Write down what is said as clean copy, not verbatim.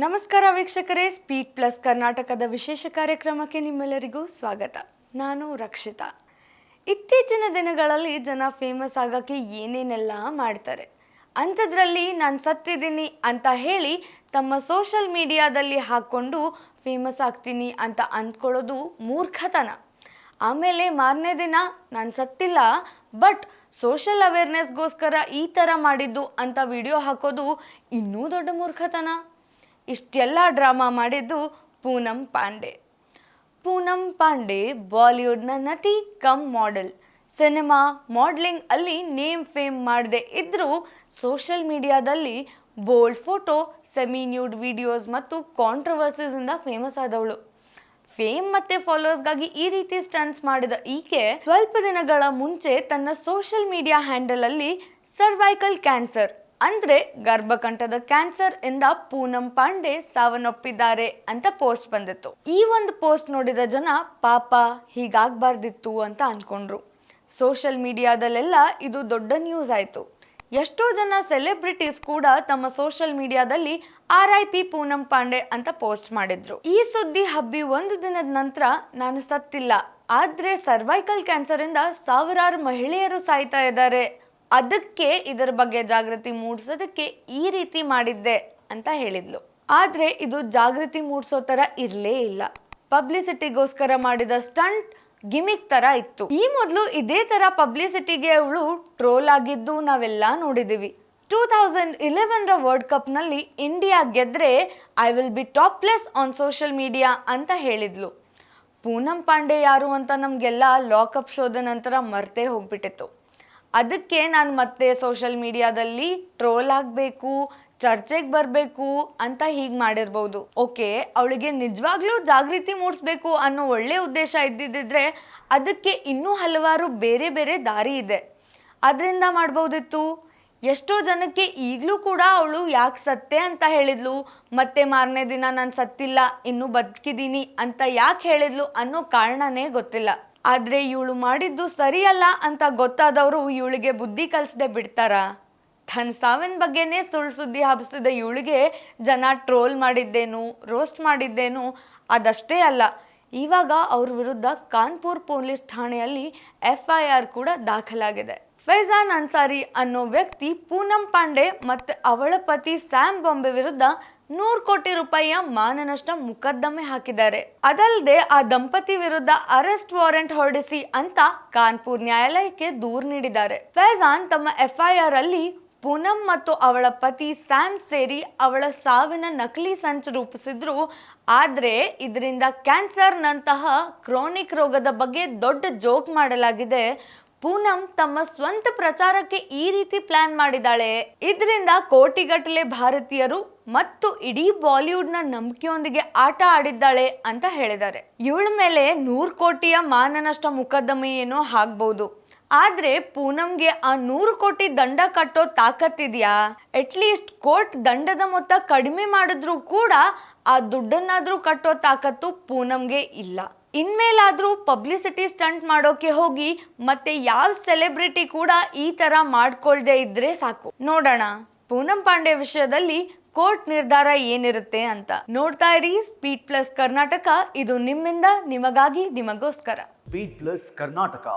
ನಮಸ್ಕಾರ ವೀಕ್ಷಕರೇ, speed plus ಕರ್ನಾಟಕದ ವಿಶೇಷ ಕಾರ್ಯಕ್ರಮಕ್ಕೆ ನಿಮ್ಮೆಲ್ಲರಿಗೂ ಸ್ವಾಗತ. ನಾನು ರಕ್ಷಿತಾ. ಇತ್ತೀಚಿನ ದಿನಗಳಲ್ಲಿ ಜನ ಫೇಮಸ್ ಆಗೋಕ್ಕೆ ಏನೇನೆಲ್ಲ ಮಾಡ್ತಾರೆ. ಅಂಥದ್ರಲ್ಲಿ ನಾನು ಸತ್ತಿದ್ದೀನಿ ಅಂತ ಹೇಳಿ ತಮ್ಮ ಸೋಷಲ್ ಮೀಡಿಯಾದಲ್ಲಿ ಹಾಕ್ಕೊಂಡು ಫೇಮಸ್ ಆಗ್ತೀನಿ ಅಂತ ಅಂದ್ಕೊಳ್ಳೋದು ಮೂರ್ಖತನ. ಆಮೇಲೆ ಮಾರನೇ ದಿನ ನಾನು ಸತ್ತಿಲ್ಲ ಬಟ್ ಸೋಷಲ್ ಅವೇರ್ನೆಸ್ಗೋಸ್ಕರ ಈ ಥರ ಮಾಡಿದ್ದು ಅಂತ ವಿಡಿಯೋ ಹಾಕೋದು ಇನ್ನೂ ದೊಡ್ಡ ಮೂರ್ಖತನ. ಇಷ್ಟೆಲ್ಲ ಡ್ರಾಮಾ ಮಾಡಿದ್ದು ಪೂನಂ ಪಾಂಡೆ. ಪೂನಂ ಪಾಂಡೆ ಬಾಲಿವುಡ್ನ ನಟಿ ಕಮ್ ಮಾಡೆಲ್. ಸಿನಿಮಾ ಮಾಡಲಿಂಗ್ ಅಲ್ಲಿ ನೇಮ್ ಫೇಮ್ ಮಾಡದೆ ಇದ್ದರೂ ಸೋಷಲ್ ಮೀಡಿಯಾದಲ್ಲಿ bold photo, semi nude videos ಮತ್ತು ಕಾಂಟ್ರವರ್ಸೀಸಿಂದ ಫೇಮಸ್ ಆದವಳು. ಫೇಮ್ ಮತ್ತೆ ಫಾಲೋವರ್ಸ್ಗಾಗಿ ಈ ರೀತಿ ಸ್ಟಂಟ್ಸ್ ಮಾಡಿದ ಈಕೆ ಸ್ವಲ್ಪ ದಿನಗಳ ಮುಂಚೆ ತನ್ನ ಸೋಷಲ್ ಮೀಡಿಯಾ ಹ್ಯಾಂಡಲ್ ಅಲ್ಲಿ ಸರ್ವೈಕಲ್ ಕ್ಯಾನ್ಸರ್ ಅಂದ್ರೆ ಗರ್ಭಕಂಠದ ಕ್ಯಾನ್ಸರ್ ಇಂದ ಪೂನಂ ಪಾಂಡೆ ಸಾವನ್ನಪ್ಪಿದ್ದಾರೆ ಅಂತ ಪೋಸ್ಟ್ ಬಂದಿತ್ತು. ಈ ಒಂದು ಪೋಸ್ಟ್ ನೋಡಿದ ಜನ ಪಾಪ ಹೀಗಾಗಬಾರ್ದಿತ್ತು ಅಂತ ಅನ್ಕೊಂಡ್ರು. ಸೋಷಲ್ ಮೀಡಿಯಾದಲ್ಲೆಲ್ಲ ಇದು ದೊಡ್ಡ ನ್ಯೂಸ್ ಆಯ್ತು. ಎಷ್ಟೋ ಜನ ಸೆಲೆಬ್ರಿಟೀಸ್ ಕೂಡ ತಮ್ಮ ಸೋಷಲ್ ಮೀಡಿಯಾದಲ್ಲಿ RIP ಪೂನಂ ಪಾಂಡೆ ಅಂತ ಪೋಸ್ಟ್ ಮಾಡಿದ್ರು. ಈ ಸುದ್ದಿ ಹಬ್ಬಿ ಒಂದು ದಿನದ ನಂತರ ನಾನು ಸತ್ತಿಲ್ಲ, ಆದ್ರೆ ಸರ್ವೈಕಲ್ ಕ್ಯಾನ್ಸರ್ ಇಂದ ಸಾವಿರಾರು ಮಹಿಳೆಯರು ಸಾಯ್ತಾ ಇದ್ದಾರೆ, ಅದಕ್ಕೆ ಇದರ ಬಗ್ಗೆ ಜಾಗೃತಿ ಮೂಡಿಸೋದಕ್ಕೆ ಈ ರೀತಿ ಮಾಡಿದ್ದೆ ಅಂತ ಹೇಳಿದ್ಲು. ಆದ್ರೆ ಇದು ಜಾಗೃತಿ ಮೂಡಿಸೋ ತರ ಇರ್ಲೇ ಇಲ್ಲ. ಪಬ್ಲಿಸಿಟಿಗೋಸ್ಕರ ಮಾಡಿದ ಸ್ಟಂಟ್ ಗಿಮಿಕ್ ತರ ಇತ್ತು. ಈ ಮೊದಲು ಇದೇ ತರ ಪಬ್ಲಿಸಿಟಿಗೆ ಅವಳು ಟ್ರೋಲ್ ಆಗಿದ್ದು ನಾವೆಲ್ಲ ನೋಡಿದೀವಿ. 2011 ವರ್ಲ್ಡ್ ಕಪ್ ನಲ್ಲಿ ಇಂಡಿಯಾ ಗೆದ್ರೆ I will be topless on social media ಅಂತ ಹೇಳಿದ್ಲು. ಪೂನಂ ಪಾಂಡೆ ಯಾರು ಅಂತ ನಮ್ಗೆಲ್ಲ ಲಾಕಪ್ ಶೋದ ನಂತರ ಮರ್ತೇ ಹೋಗ್ಬಿಟ್ಟಿತ್ತು. ಅದಕ್ಕೆ ನಾನು ಮತ್ತೆ ಸೋಷಲ್ ಮೀಡಿಯಾದಲ್ಲಿ ಟ್ರೋಲ್ ಆಗಬೇಕು, ಚರ್ಚೆಗೆ ಬರಬೇಕು ಅಂತ ಹೀಗೆ ಮಾಡಿರ್ಬೋದು. ಓಕೆ, ಅವಳಿಗೆ ನಿಜವಾಗ್ಲೂ ಜಾಗೃತಿ ಮೂಡಿಸ್ಬೇಕು ಅನ್ನೋ ಒಳ್ಳೆ ಉದ್ದೇಶ ಇದ್ದಿದ್ದರೆ ಅದಕ್ಕೆ ಇನ್ನೂ ಹಲವಾರು ಬೇರೆ ಬೇರೆ ದಾರಿ ಇದೆ, ಅದರಿಂದ ಮಾಡ್ಬೋದಿತ್ತು. ಎಷ್ಟೋ ಜನಕ್ಕೆ ಈಗಲೂ ಕೂಡ ಅವಳು ಯಾಕೆ ಸತ್ತೆ ಅಂತ ಹೇಳಿದ್ಲು, ಮತ್ತೆ ಮಾರನೇ ದಿನ ನಾನು ಸತ್ತಿಲ್ಲ ಇನ್ನೂ ಬದುಕಿದ್ದೀನಿ ಅಂತ ಯಾಕೆ ಹೇಳಿದ್ಲು ಅನ್ನೋ ಕಾರಣನೇ ಗೊತ್ತಿಲ್ಲ. ಆದ್ರೆ ಇವಳು ಮಾಡಿದ್ದು ಸರಿಯಲ್ಲ ಅಂತ ಗೊತ್ತಾದವರು ಇವಳಿಗೆ ಬುದ್ಧಿ ಕಲಿಸದೆ ಬಿಡ್ತಾರಾ? ತನ್ನ ಸಾವಿನ ಬಗ್ಗೆನೇ ಸುಳ್ಳು ಸುದ್ದಿ ಹಬ್ಬಿಸಿದ ಇವಳಿಗೆ ಜನ ಟ್ರೋಲ್ ಮಾಡಿದ್ದೇನು, ರೋಸ್ಟ್ ಮಾಡಿದ್ದೇನು ಅದಷ್ಟೇ ಅಲ್ಲ, ಇವಾಗ ಅವ್ರ ವಿರುದ್ಧ ಕಾನ್ಪುರ್ ಪೊಲೀಸ್ ಠಾಣೆಯಲ್ಲಿ FIR ಕೂಡ ದಾಖಲಾಗಿದೆ. ಫೈಜಾನ್ ಅನ್ಸಾರಿ ಅನ್ನೋ ವ್ಯಕ್ತಿ ಪೂನಂ ಪಾಂಡೆ ಮತ್ತೆ ಅವಳ ಪತಿ ಸ್ಯಾಮ್ ಬಾಂಬೆ ವಿರುದ್ಧ 100 ಕೋಟಿ ರೂಪಾಯಿಯ ಮಾನನಷ್ಟ ಮೊಕದ್ದಮೆ ಹಾಕಿದ್ದಾರೆ. ಅದಲ್ಲದೆ ಆ ದಂಪತಿ ವಿರುದ್ಧ ಅರೆಸ್ಟ್ ವಾರೆಂಟ್ ಹೊರಡಿಸಿ ಅಂತ ಕಾನ್ಪುರ್ ನ್ಯಾಯಾಲಯಕ್ಕೆ ದೂರು ನೀಡಿದ್ದಾರೆ. ಫೈಜಾನ್ ತಮ್ಮ FIR ಅಲ್ಲಿ ಪೂನಂ ಮತ್ತು ಅವಳ ಪತಿ ಸ್ಯಾಮ್ ಸೇರಿ ಅವಳ ಸಾವಿನ ನಕಲಿ ಸಂಚು ರೂಪಿಸಿದ್ರು. ಆದ್ರೆ ಇದರಿಂದ ಕ್ಯಾನ್ಸರ್ ನಂತಹ ಕ್ರಾನಿಕ್ ರೋಗದ ಬಗ್ಗೆ ದೊಡ್ಡ ಜೋಕ್ ಮಾಡಲಾಗಿದೆ. ಪೂನಂ ತಮ್ಮ ಸ್ವಂತ ಪ್ರಚಾರಕ್ಕೆ ಈ ರೀತಿ ಪ್ಲಾನ್ ಮಾಡಿದಾಳೆ, ಇದರಿಂದ ಕೋಟಿಗಟ್ಟಲೆ ಭಾರತೀಯರು ಮತ್ತು ಇಡೀ ಬಾಲಿವುಡ್ನ ನಂಬಿಕೆಯೊಂದಿಗೆ ಆಟ ಆಡಿದ್ದಾಳೆ ಅಂತ ಹೇಳಿದ್ದಾರೆ. ಇವಳ ಮೇಲೆ 100 ಕೋಟಿಯ ಮಾನನಷ್ಟ ಮೊಕದ್ದಮೆ ಏನೋ ಆಗ್ಬಹುದು, ಆದ್ರೆ ಪೂನಂಗೆ ಆ 100 ಕೋಟಿ ದಂಡ ಕಟ್ಟೋ ತಾಕತ್ತಿದ್ಯಾ? ಅಟ್ಲೀಸ್ಟ್ ಕೋರ್ಟ್ ದಂಡದ ಮೊತ್ತ ಕಡಿಮೆ ಮಾಡಿದ್ರು ಕೂಡ ಆ ದುಡ್ಡನ್ನಾದ್ರೂ ಕಟ್ಟೋ ತಾಕತ್ತು ಪೂನಂಗೆ ಇಲ್ಲ. ಇನ್ಮೇಲಾದ್ರೂ ಪಬ್ಲಿಸಿಟಿ ಸ್ಟಂಟ್ ಮಾಡೋಕೆ ಹೋಗಿ ಮತ್ತೆ ಯಾವ ಸೆಲೆಬ್ರಿಟಿ ಕೂಡ ಈ ತರ ಮಾಡ್ಕೊಳ್ದೆ ಇದ್ರೆ ಸಾಕು. ನೋಡೋಣ ಪೂನಂ ಪಾಂಡೆ ವಿಷಯದಲ್ಲಿ ಕೋರ್ಟ್ ನಿರ್ಧಾರ ಏನಿರುತ್ತೆ ಅಂತ. ನೋಡ್ತಾ ಇರಿ ಸ್ಪೀಡ್ ಪ್ಲಸ್ ಕರ್ನಾಟಕ, ಇದು ನಿಮ್ಮಿಂದ ನಿಮಗಾಗಿ ನಿಮಗೋಸ್ಕರ. Speed plus Karnataka.